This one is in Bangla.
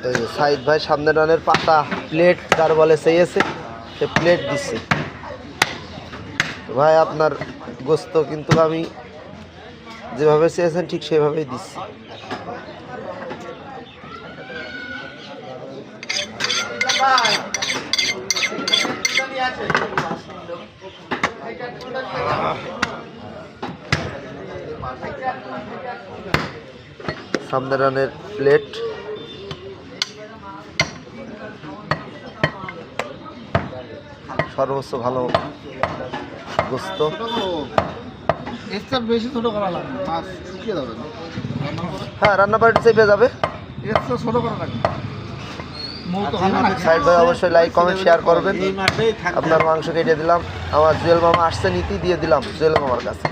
এই যে সাইদ ভাই সামনের রানের পাতা প্লেট যার বলে চেয়েছে সে প্লেট দিচ্ছে। ভাই আপনার গোস্ত কিন্তু আমি যেভাবে চেয়েছেন ঠিক সেভাবেই দিচ্ছি। সামনের রানের প্লেট সর্বোচ্চ ভালো গোস্ত। বেশি ছোট করা লাগবে, মাছ শুকিয়ে যাবে। হ্যাঁ, রান্না বাড়িতে চেপে যাবে, ছোট করা লাগবে। সাইড ভাই অবশ্যই লাইক কমেন্ট শেয়ার করবেন। আপনার মাংস কেটে দিলাম, আমার জুয়েল মামা আসছে নীতি দিয়ে দিলাম জুয়েল মামার কাছে।